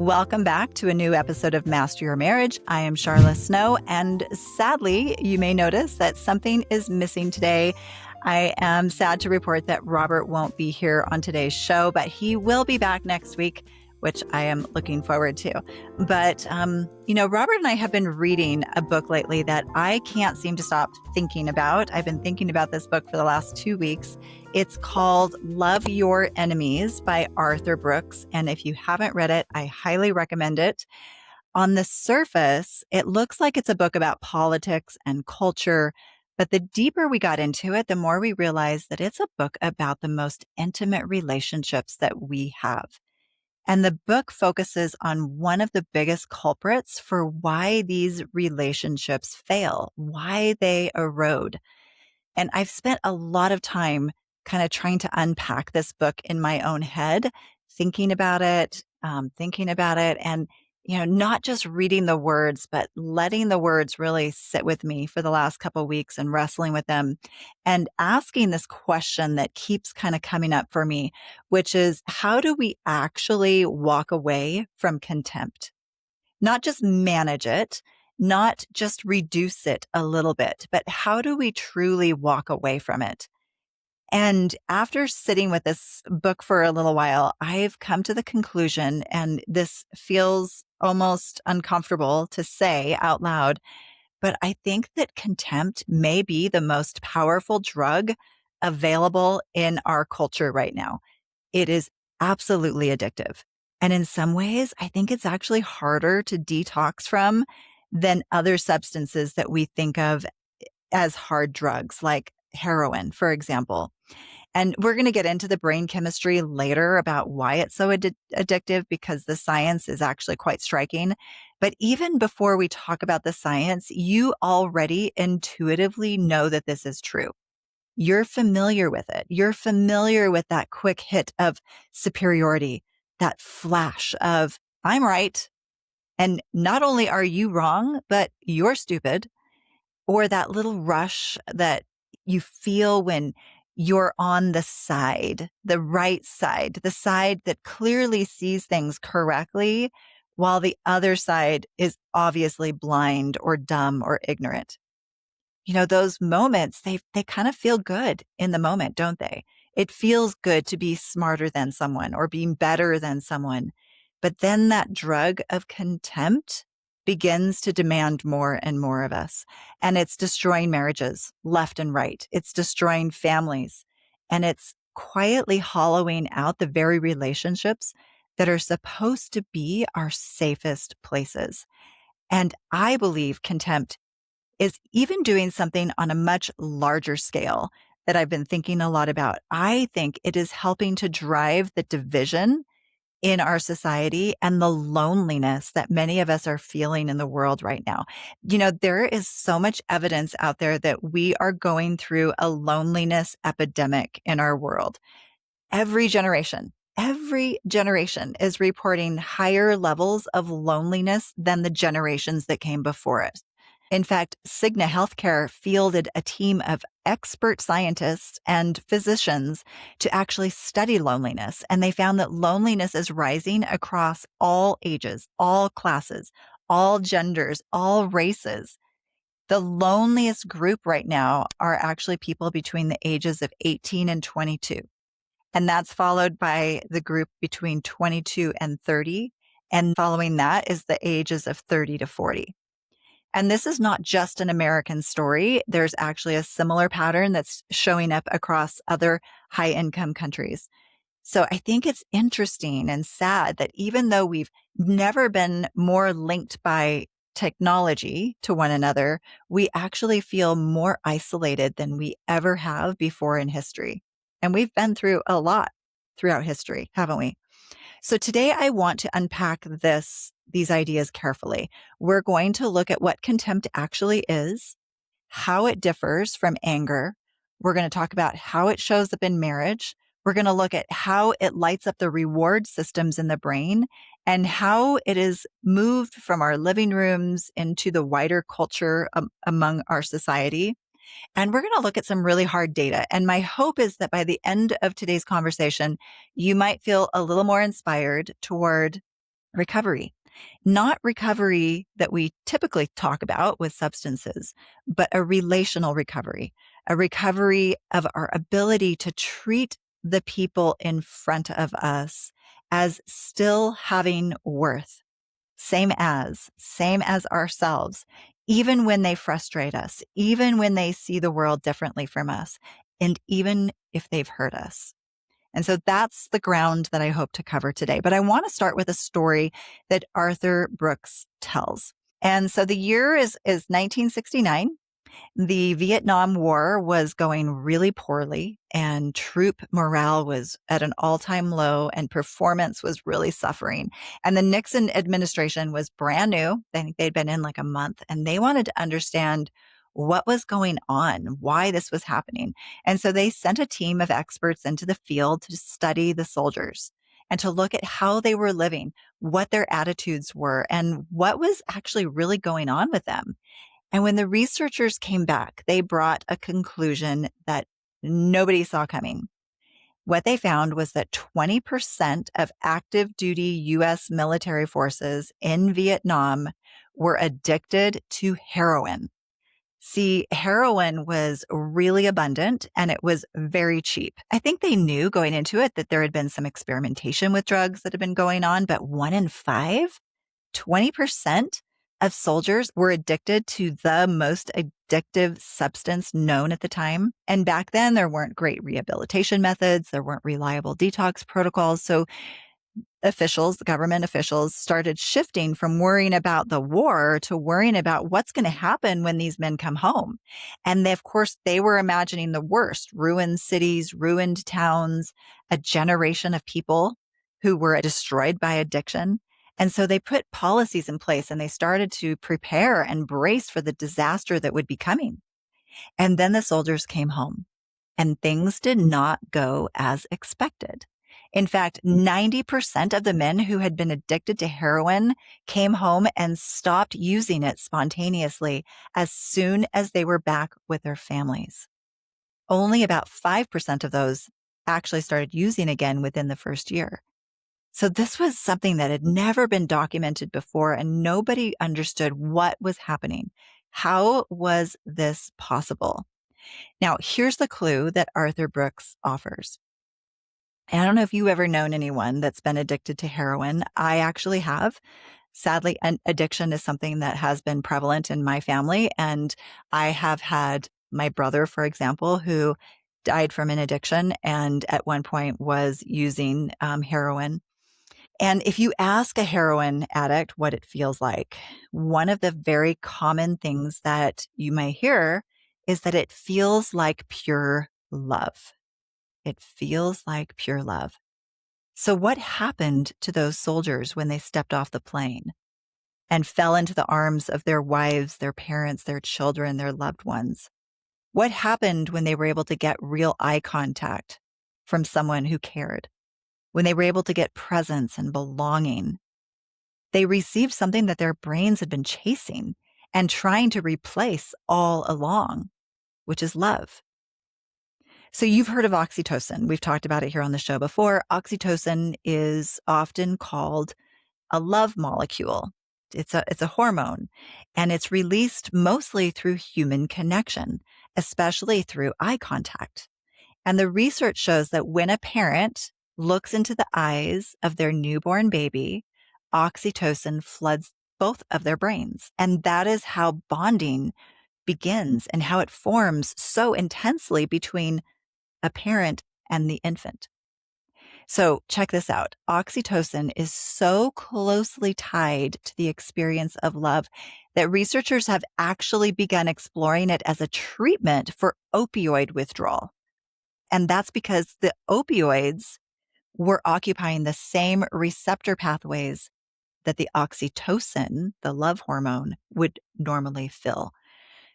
Welcome back to a new episode of Master Your Marriage. I am Charlotte Snow, and sadly, you may notice that something is missing today. I am sad to report that Robert won't be here on today's show, but he will be back next week, which I am looking forward to. But, Robert and I have been reading a book lately that I can't seem to stop thinking about. I've been thinking about this book for the last 2 weeks. It's called Love Your Enemies by Arthur Brooks. And if you haven't read it, I highly recommend it. On the surface, it looks like it's a book about politics and culture. But the deeper we got into it, the more we realized that it's a book about the most intimate relationships that we have. And the book focuses on one of the biggest culprits for why these relationships fail, why they erode. And I've spent a lot of time kind of trying to unpack this book in my own head, thinking about it, and, not just reading the words, but letting the words really sit with me for the last couple of weeks and wrestling with them and asking this question that keeps kind of coming up for me, which is, how do we actually walk away from contempt? Not just manage it, not just reduce it a little bit, but how do we truly walk away from it? And after sitting with this book for a little while, I've come to the conclusion, and this feels almost uncomfortable to say out loud, but I think that contempt may be the most powerful drug available in our culture right now. It is absolutely addictive. And in some ways, I think it's actually harder to detox from than other substances that we think of as hard drugs, like heroin, for example. And we're going to get into the brain chemistry later about why it's so addictive, because the science is actually quite striking. But even before we talk about the science, you already intuitively know that this is true. You're familiar with it. You're familiar with that quick hit of superiority, that flash of, I'm right. And not only are you wrong, but you're stupid. Or that little rush that you feel when you're on the side, the right side, the side that clearly sees things correctly, while the other side is obviously blind or dumb or ignorant. Those moments, they kind of feel good in the moment, don't they? It feels good to be smarter than someone or being better than someone. But then that drug of contempt begins to demand more and more of us. And it's destroying marriages left and right. It's destroying families. And it's quietly hollowing out the very relationships that are supposed to be our safest places. And I believe contempt is even doing something on a much larger scale that I've been thinking a lot about. I think it is helping to drive the division in our society and the loneliness that many of us are feeling in the world right now. There is so much evidence out there that we are going through a loneliness epidemic in our world. Every generation is reporting higher levels of loneliness than the generations that came before it. In fact, Cigna Healthcare fielded a team of expert scientists and physicians to actually study loneliness. And they found that loneliness is rising across all ages, all classes, all genders, all races. The loneliest group right now are actually people between the ages of 18 and 22. And that's followed by the group between 22 and 30. And following that is the ages of 30 to 40. And this is not just an American story. There's actually a similar pattern that's showing up across other high-income countries. So I think it's interesting and sad that even though we've never been more linked by technology to one another, we actually feel more isolated than we ever have before in history. And we've been through a lot throughout history, haven't we? So today I want to unpack these ideas carefully. We're going to look at what contempt actually is, how it differs from anger. We're going to talk about how it shows up in marriage. We're going to look at how it lights up the reward systems in the brain and how it is moved from our living rooms into the wider culture among our society. And we're going to look at some really hard data. And my hope is that by the end of today's conversation, you might feel a little more inspired toward recovery. Not recovery that we typically talk about with substances, but a relational recovery, a recovery of our ability to treat the people in front of us as still having worth, same as ourselves, even when they frustrate us, even when they see the world differently from us, and even if they've hurt us. And so that's the ground that I hope to cover today. But I want to start with a story that Arthur Brooks tells. And so the year is 1969. The Vietnam War was going really poorly, and troop morale was at an all-time low, and performance was really suffering. And the Nixon administration was brand new. I think they'd been in like a month, and they wanted to understand what was going on, why this was happening. And so they sent a team of experts into the field to study the soldiers and to look at how they were living, what their attitudes were, and what was actually really going on with them. And when the researchers came back, they brought a conclusion that nobody saw coming. What they found was that 20% of active duty U.S. military forces in Vietnam were addicted to heroin. See, heroin was really abundant and it was very cheap. I think they knew going into it that there had been some experimentation with drugs that had been going on, but 1 in 5, 20% of soldiers were addicted to the most addictive substance known at the time. And back then, there weren't great rehabilitation methods. There weren't reliable detox protocols. So officials, the government officials, started shifting from worrying about the war to worrying about what's going to happen when these men come home. And they, of course, they were imagining the worst: ruined cities, ruined towns, a generation of people who were destroyed by addiction. And so they put policies in place and they started to prepare and brace for the disaster that would be coming. And then the soldiers came home and things did not go as expected. In fact, 90% of the men who had been addicted to heroin came home and stopped using it spontaneously as soon as they were back with their families. Only about 5% of those actually started using again within the first year. So this was something that had never been documented before, and nobody understood what was happening. How was this possible? Now, here's the clue that Arthur Brooks offers. I don't know if you've ever known anyone that's been addicted to heroin. I actually have. Sadly, an addiction is something that has been prevalent in my family. And I have had my brother, for example, who died from an addiction and at one point was using heroin. And if you ask a heroin addict what it feels like, one of the very common things that you may hear is that it feels like pure love. It feels like pure love. So what happened to those soldiers when they stepped off the plane and fell into the arms of their wives, their parents, their children, their loved ones? What happened when they were able to get real eye contact from someone who cared? When they were able to get presence and belonging? They received something that their brains had been chasing and trying to replace all along, which is love. So you've heard of oxytocin. We've talked about it here on the show before. Oxytocin is often called a love molecule. It's a hormone, and it's released mostly through human connection, especially through eye contact. And the research shows that when a parent looks into the eyes of their newborn baby, oxytocin floods both of their brains. And that is how bonding begins and how it forms so intensely between a parent and the infant. So check this out. Oxytocin is so closely tied to the experience of love that researchers have actually begun exploring it as a treatment for opioid withdrawal. And that's because the opioids were occupying the same receptor pathways that the oxytocin, the love hormone, would normally fill.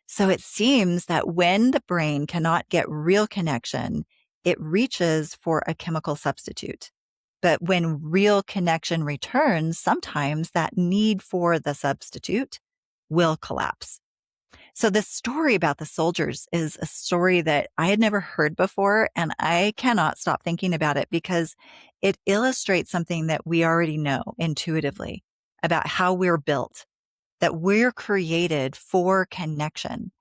So it seems that when the brain cannot get real connection, it reaches for a chemical substitute. But when real connection returns, sometimes that need for the substitute will collapse. So this story about the soldiers is a story that I had never heard before, and I cannot stop thinking about it because it illustrates something that we already know intuitively about how we're built, that we're created for connection.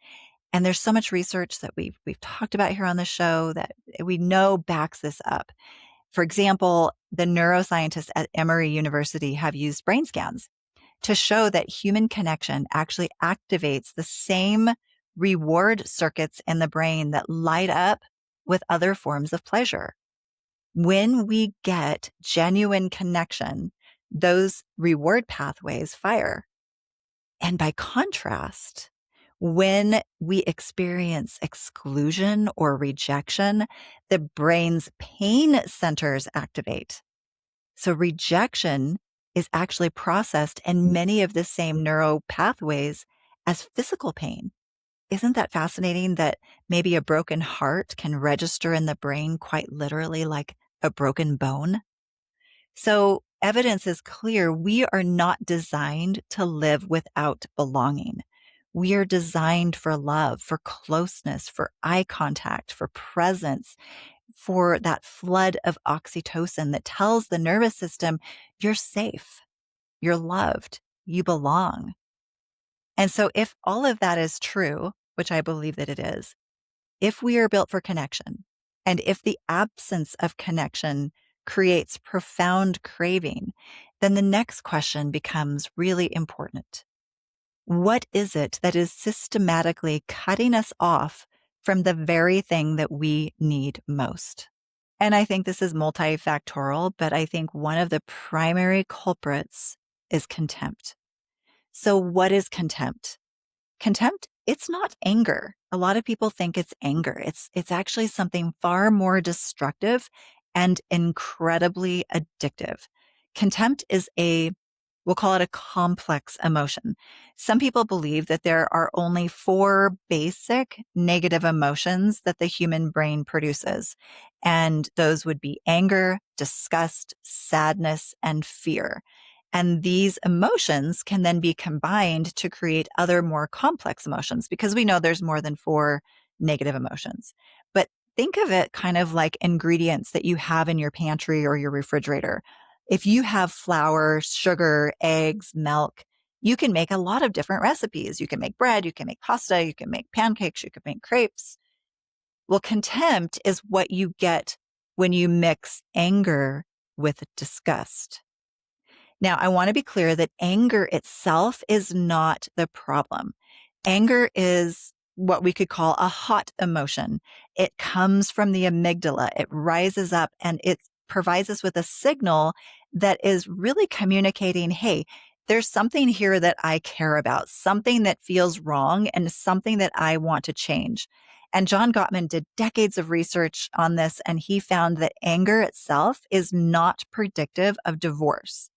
And there's so much research that we've talked about here on the show that we know backs this up. For example, the neuroscientists at Emory University have used brain scans to show that human connection actually activates the same reward circuits in the brain that light up with other forms of pleasure. When we get genuine connection, those reward pathways fire. And by contrast, when we experience exclusion or rejection, the brain's pain centers activate. So rejection is actually processed in many of the same neural pathways as physical pain. Isn't that fascinating that maybe a broken heart can register in the brain quite literally like a broken bone? So evidence is clear. We are not designed to live without belonging. We are designed for love, for closeness, for eye contact, for presence, for that flood of oxytocin that tells the nervous system, you're safe, you're loved, you belong. And so if all of that is true, which I believe that it is, if we are built for connection, and if the absence of connection creates profound craving, then the next question becomes really important. What is it that is systematically cutting us off from the very thing that we need most? And I think this is multifactorial, but I think one of the primary culprits is contempt. So what is contempt? Contempt, it's not anger. A lot of people think it's anger. It's actually something far more destructive and incredibly addictive. Contempt is we'll call it a complex emotion. Some people believe that there are only 4 basic negative emotions that the human brain produces. And those would be anger, disgust, sadness, and fear. And these emotions can then be combined to create other more complex emotions because we know there's more than 4 negative emotions. But think of it kind of like ingredients that you have in your pantry or your refrigerator. If you have flour, sugar, eggs, milk, you can make a lot of different recipes. You can make bread, you can make pasta, you can make pancakes, you can make crepes. Well, contempt is what you get when you mix anger with disgust. Now, I want to be clear that anger itself is not the problem. Anger is what we could call a hot emotion. It comes from the amygdala. It rises up and it provides us with a signal that is really communicating, hey, there's something here that I care about, something that feels wrong and something that I want to change. And John Gottman did decades of research on this, and he found that anger itself is not predictive of divorce.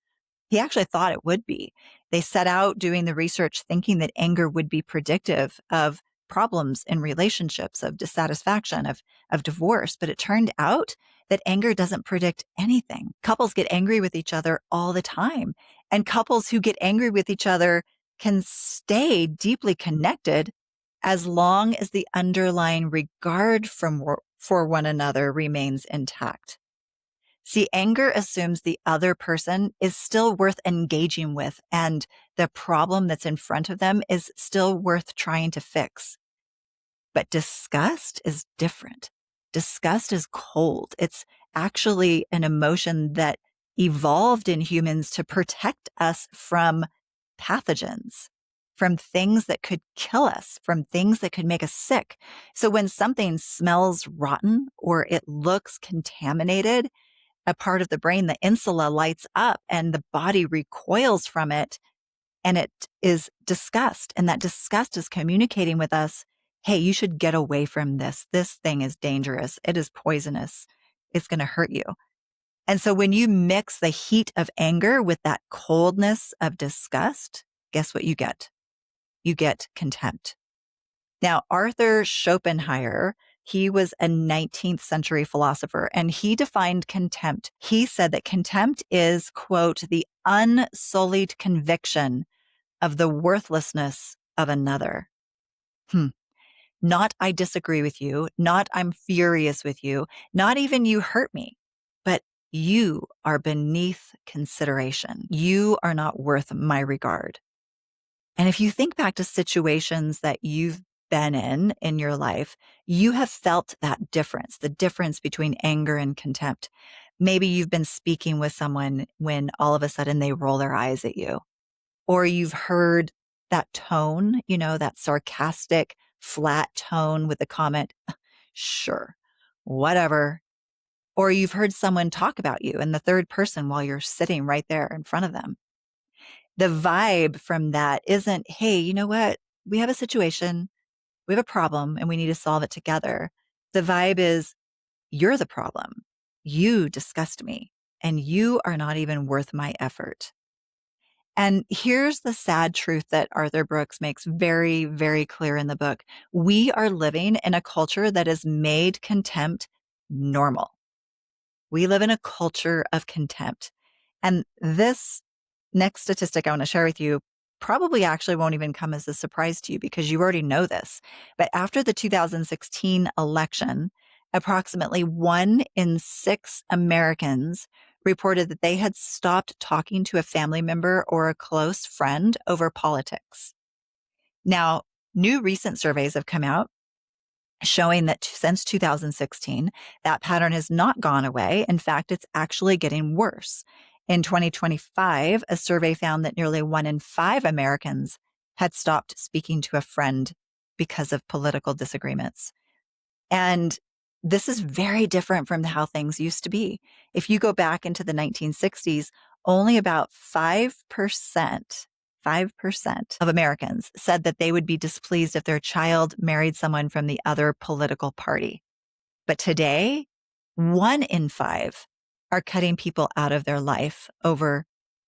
He actually thought it would be. They set out doing the research thinking that anger would be predictive of problems in relationships, of dissatisfaction, of divorce. But it turned out that anger doesn't predict anything. Couples get angry with each other all the time. And couples who get angry with each other can stay deeply connected as long as the underlying regard for one another remains intact. See, anger assumes the other person is still worth engaging with and the problem that's in front of them is still worth trying to fix. But disgust is different. Disgust is cold. It's actually an emotion that evolved in humans to protect us from pathogens, from things that could kill us, from things that could make us sick. So when something smells rotten or it looks contaminated, a part of the brain, the insula, lights up and the body recoils from it. And it is disgust. And that disgust is communicating with us, hey, you should get away from this. This thing is dangerous. It is poisonous. It's going to hurt you. And so when you mix the heat of anger with that coldness of disgust, guess what you get? You get contempt. Now, Arthur Schopenhauer, he was a 19th century philosopher, and he defined contempt. He said that contempt is, quote, the unsullied conviction of the worthlessness of another. Not I disagree with you, not I'm furious with you, not even you hurt me, but you are beneath consideration. You are not worth my regard. And if you think back to situations that you've been in your life, you have felt that difference, the difference between anger and contempt. Maybe you've been speaking with someone when all of a sudden they roll their eyes at you, or you've heard that tone, that sarcastic, flat tone with the comment, sure, whatever. Or you've heard someone talk about you in the third person while you're sitting right there in front of them. The vibe from that isn't, hey, you know what? We have a situation, we have a problem, and we need to solve it together. The vibe is, you're the problem. You disgust me, and you are not even worth my effort. And here's the sad truth that Arthur Brooks makes very, very clear in the book. We are living in a culture that has made contempt normal. We live in a culture of contempt. And this next statistic I want to share with you probably actually won't even come as a surprise to you because you already know this. But after the 2016 election, approximately 1 in 6 Americans reported that they had stopped talking to a family member or a close friend over politics. Now, new recent surveys have come out showing that since 2016, that pattern has not gone away. In fact, it's actually getting worse. In 2025, a survey found that nearly 1 in 5 Americans had stopped speaking to a friend because of political disagreements. And this is very different from how things used to be. If you go back into the 1960s, only about 5% of Americans said that they would be displeased if their child married someone from the other political party. But today, 1 in 5 are cutting people out of their life over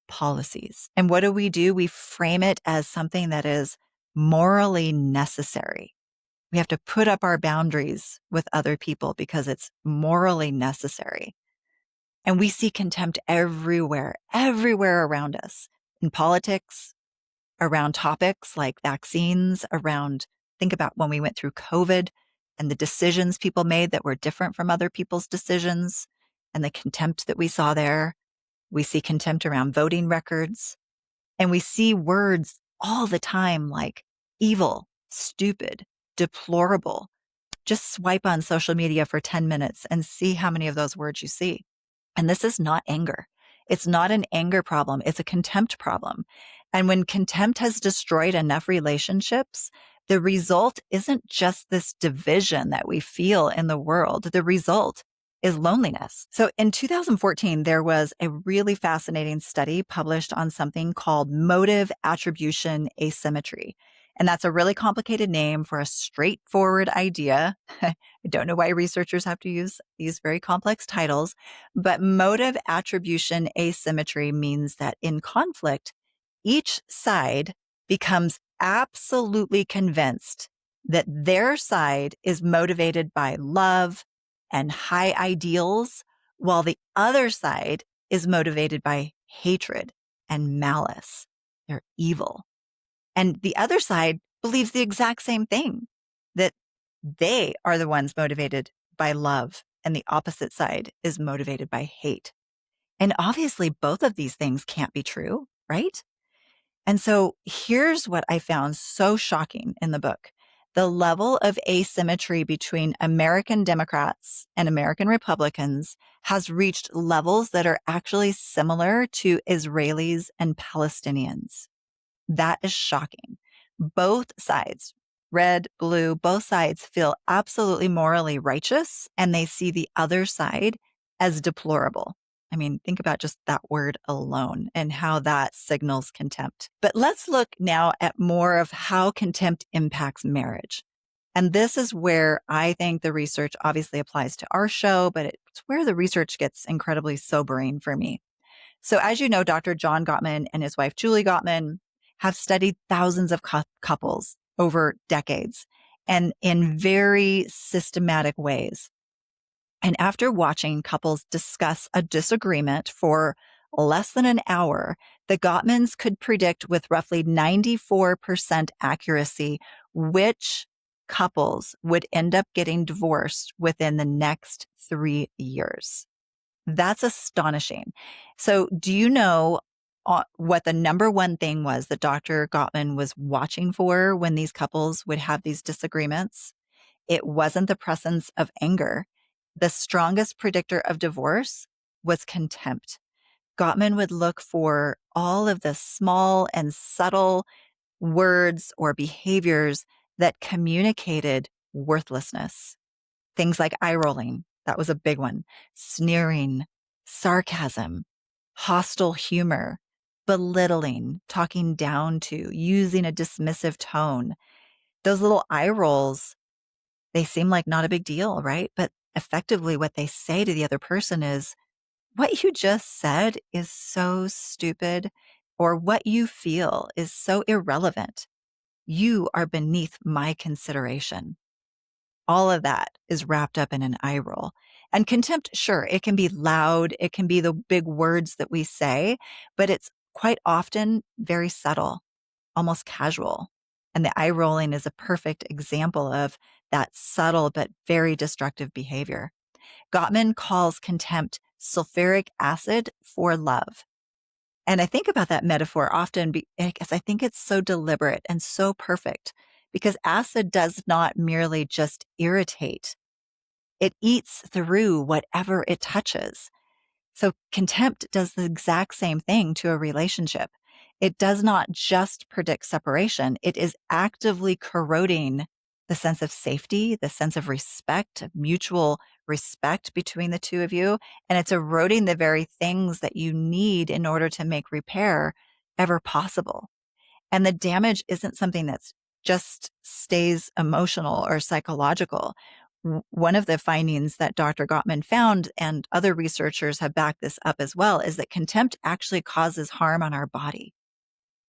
policies. And what do? We frame it as something that is morally necessary. We have to put up our boundaries with other people because it's morally necessary. And we see contempt everywhere around us, in politics, around topics like vaccines, think about when we went through COVID and the decisions people made that were different from other people's decisions and the contempt that we saw there. We see contempt around voting records, and we see words all the time like evil, stupid, deplorable. Just swipe on social media for 10 minutes and see how many of those words you see. And this is not anger. It's not an anger problem. It's a contempt problem. And when contempt has destroyed enough relationships, the result isn't just this division that we feel in the world. The result is loneliness. So in 2014, there was a really fascinating study published on something called motive attribution asymmetry. And that's a really complicated name for a straightforward idea. I don't know why researchers have to use these very complex titles, but motive attribution asymmetry means that in conflict, each side becomes absolutely convinced that their side is motivated by love and high ideals, while the other side is motivated by hatred and malice. They're evil. And the other side believes the exact same thing, that they are the ones motivated by love and the opposite side is motivated by hate. And obviously both of these things can't be true, right? And so here's what I found so shocking in the book. The level of asymmetry between American Democrats and American Republicans has reached levels that are actually similar to Israelis and Palestinians. That is shocking. Both sides, red, blue, both sides feel absolutely morally righteous, and they see the other side as deplorable. I mean, think about just that word alone and how that signals contempt. But let's look now at more of how contempt impacts marriage. And this is where I think the research obviously applies to our show, but it's where the research gets incredibly sobering for me. So as you know, Dr. John Gottman and his wife, Julie Gottman, have studied thousands of couples over decades and in very systematic ways. And after watching couples discuss a disagreement for less than an hour, the Gottmans could predict with roughly 94% accuracy which couples would end up getting divorced within the next 3 years. That's astonishing. So, do you know what the number one thing was that Dr. Gottman was watching for when these couples would have these disagreements? It wasn't the presence of anger. The strongest predictor of divorce was contempt. Gottman would look for all of the small and subtle words or behaviors that communicated worthlessness. Things like eye rolling, that was a big one, sneering, sarcasm, hostile humor, belittling, talking down to, using a dismissive tone. Those little eye rolls, they seem like not a big deal, right? But effectively, what they say to the other person is, what you just said is so stupid, or what you feel is so irrelevant. You are beneath my consideration. All of that is wrapped up in an eye roll. And contempt, sure, it can be loud. It can be the big words that we say, but it's quite often very subtle, almost casual. And the eye rolling is a perfect example of that subtle but very destructive behavior. Gottman calls contempt sulfuric acid for love. And I think about that metaphor often because I think it's so deliberate and so perfect, because acid does not merely just irritate. It eats through whatever it touches. So contempt does the exact same thing to a relationship. It does not just predict separation. It is actively corroding the sense of safety, the sense of respect, mutual respect between the two of you. And it's eroding the very things that you need in order to make repair ever possible. And the damage isn't something that's just stays emotional or psychological. One of the findings that Dr. Gottman found, and other researchers have backed this up as well, is that contempt actually causes harm on our body.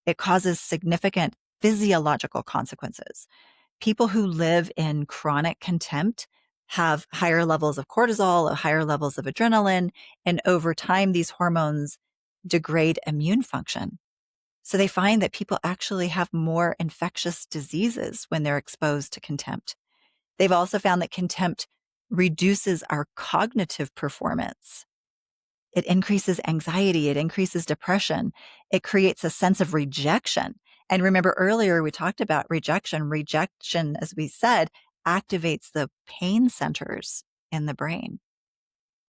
It causes significant physiological consequences. People who live in chronic contempt have higher levels of cortisol, higher levels of adrenaline, and over time, these hormones degrade immune function. So they find that people actually have more infectious diseases when they're exposed to contempt. They've also found that contempt reduces our cognitive performance. It increases anxiety. It increases depression. It creates a sense of rejection. And remember earlier, we talked about rejection. Rejection, as we said, activates the pain centers in the brain.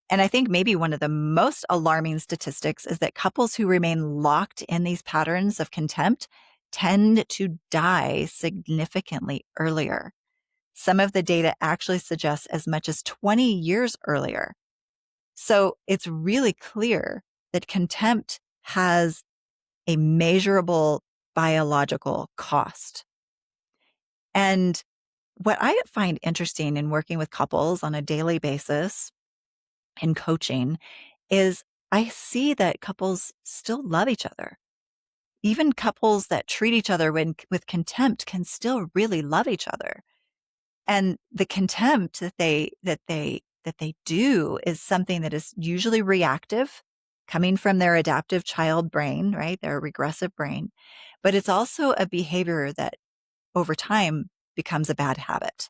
And I think maybe one of the most alarming statistics is that couples who remain locked in these patterns of contempt tend to die significantly earlier. Some of the data actually suggests as much as 20 years earlier. So it's really clear that contempt has a measurable biological cost. And what I find interesting in working with couples on a daily basis in coaching is I see that couples still love each other. Even couples that treat each other with contempt can still really love each other. And the contempt that they do is something that is usually reactive, coming from their adaptive child brain, right? Their regressive brain. But it's also a behavior that over time becomes a bad habit.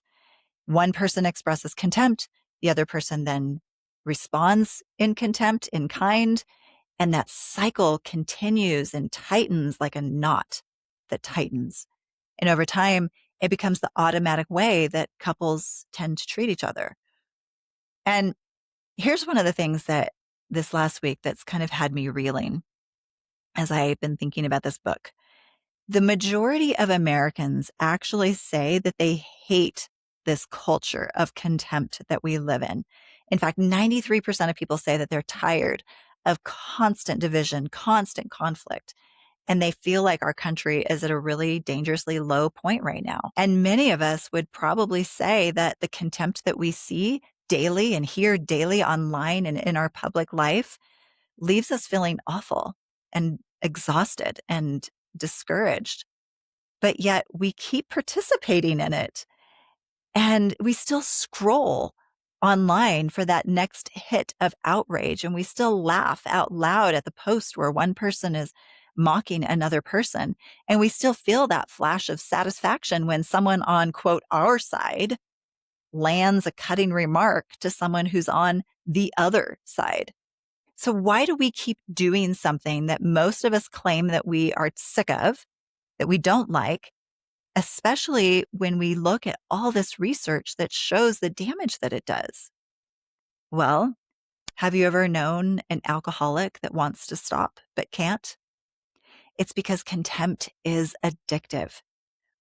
One person expresses contempt, the other person then responds in contempt, in kind, and that cycle continues and tightens like a knot that tightens. And over time, it becomes the automatic way that couples tend to treat each other. And here's one of the things that this last week that's kind of had me reeling as I've been thinking about this book. The majority of Americans actually say that they hate this culture of contempt that we live in. In fact, 93% of people say that they're tired of constant division, constant conflict, and they feel like our country is at a really dangerously low point right now. And many of us would probably say that the contempt that we see daily and hear daily online and in our public life leaves us feeling awful and exhausted and discouraged. But yet we keep participating in it. And we still scroll online for that next hit of outrage. And we still laugh out loud at the post where one person is mocking another person. And we still feel that flash of satisfaction when someone on, quote, our side lands a cutting remark to someone who's on the other side. So why do we keep doing something that most of us claim that we are sick of, that we don't like, especially when we look at all this research that shows the damage that it does? Well, have you ever known an alcoholic that wants to stop but can't? It's because contempt is addictive.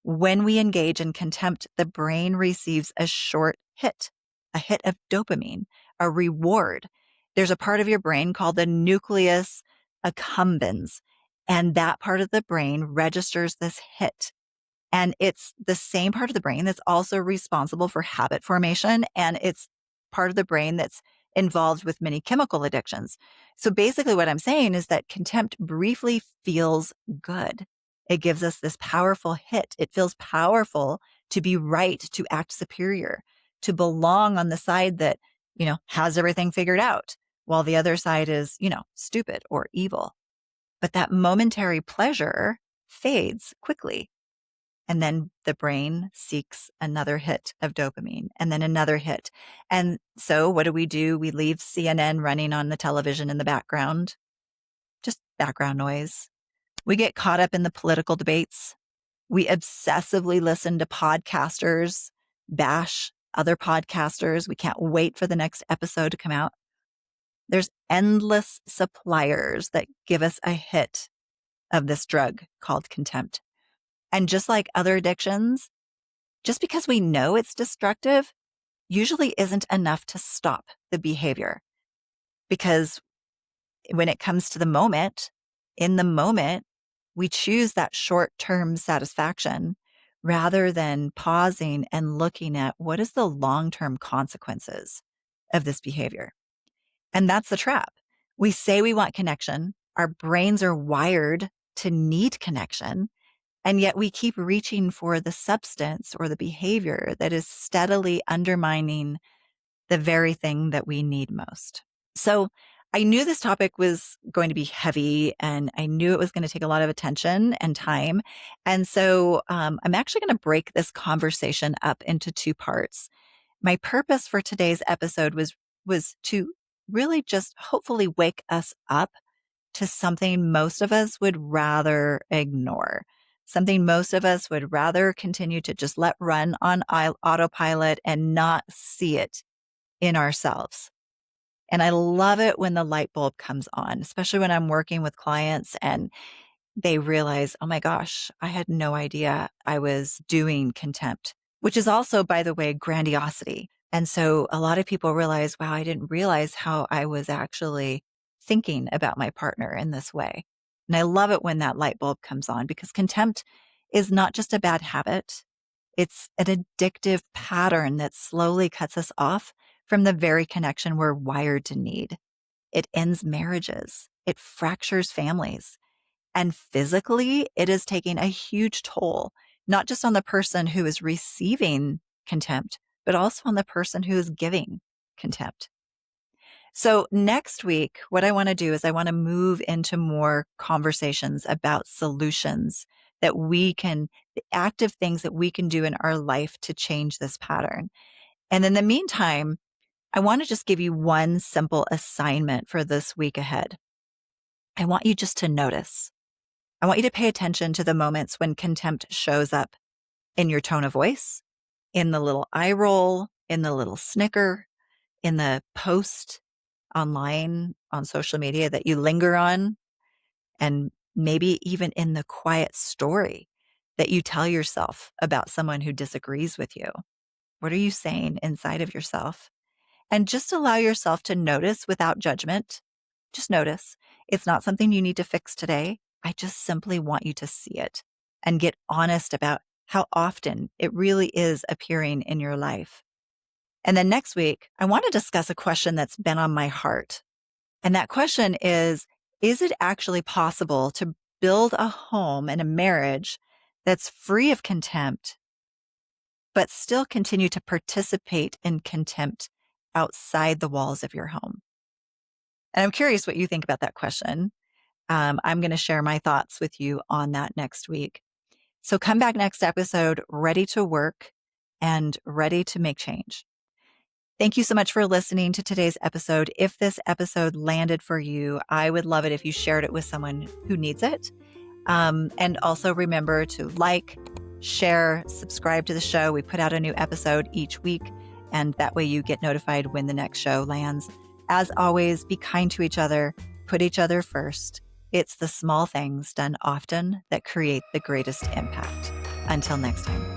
When we engage in contempt, the brain receives a short hit, a hit of dopamine, a reward. There's a part of your brain called the nucleus accumbens, and that part of the brain registers this hit. And it's the same part of the brain that's also responsible for habit formation. And it's part of the brain that's involved with many chemical addictions. So basically what I'm saying is that contempt briefly feels good. It gives us this powerful hit. It feels powerful to be right, to act superior, to belong on the side that, has everything figured out, while the other side is, stupid or evil. But that momentary pleasure fades quickly. And then the brain seeks another hit of dopamine and then another hit. And so what do? We leave CNN running on the television in the background, just background noise. We get caught up in the political debates. We obsessively listen to podcasters bash other podcasters. We can't wait for the next episode to come out. There's endless suppliers that give us a hit of this drug called contempt. And just like other addictions, just because we know it's destructive usually isn't enough to stop the behavior. Because when it comes to in the moment, we choose that short-term satisfaction rather than pausing and looking at what is the long-term consequences of this behavior. And that's the trap. We say we want connection. Our brains are wired to need connection. And yet we keep reaching for the substance or the behavior that is steadily undermining the very thing that we need most. So I knew this topic was going to be heavy and I knew it was going to take a lot of attention and time. And so I'm actually going to break this conversation up into two parts. My purpose for today's episode was to really just hopefully wake us up to something most of us would rather ignore, something most of us would rather continue to just let run on autopilot and not see it in ourselves. And I love it when the light bulb comes on, especially when I'm working with clients and they realize, oh my gosh, I had no idea I was doing contempt, which is also, by the way, grandiosity. And so a lot of people realize, wow, I didn't realize how I was actually thinking about my partner in this way. And I love it when that light bulb comes on because contempt is not just a bad habit. It's an addictive pattern that slowly cuts us off from the very connection we're wired to need. It ends marriages. It fractures families. And physically, it is taking a huge toll, not just on the person who is receiving contempt, but also on the person who is giving contempt. So next week, what I want to do is I want to move into more conversations about solutions that the active things that we can do in our life to change this pattern. And in the meantime, I want to just give you one simple assignment for this week ahead. I want you just to notice. I want you to pay attention to the moments when contempt shows up in your tone of voice, in the little eye roll, in the little snicker, in the post online on social media that you linger on, and maybe even in the quiet story that you tell yourself about someone who disagrees with you. What are you saying inside of yourself? And just allow yourself to notice without judgment. Just notice. It's not something you need to fix today. I just simply want you to see it and get honest about how often it really is appearing in your life. And then next week, I want to discuss a question that's been on my heart. And that question is it actually possible to build a home and a marriage that's free of contempt, but still continue to participate in contempt outside the walls of your home? And I'm curious what you think about that question. I'm going to share my thoughts with you on that next week. So come back next episode ready to work and ready to make change. Thank you so much for listening to today's episode. If this episode landed for you, I would love it if you shared it with someone who needs it. And also remember to like, share, subscribe to the show. We put out a new episode each week, and that way you get notified when the next show lands. As always, be kind to each other, put each other first. It's the small things done often that create the greatest impact. Until next time.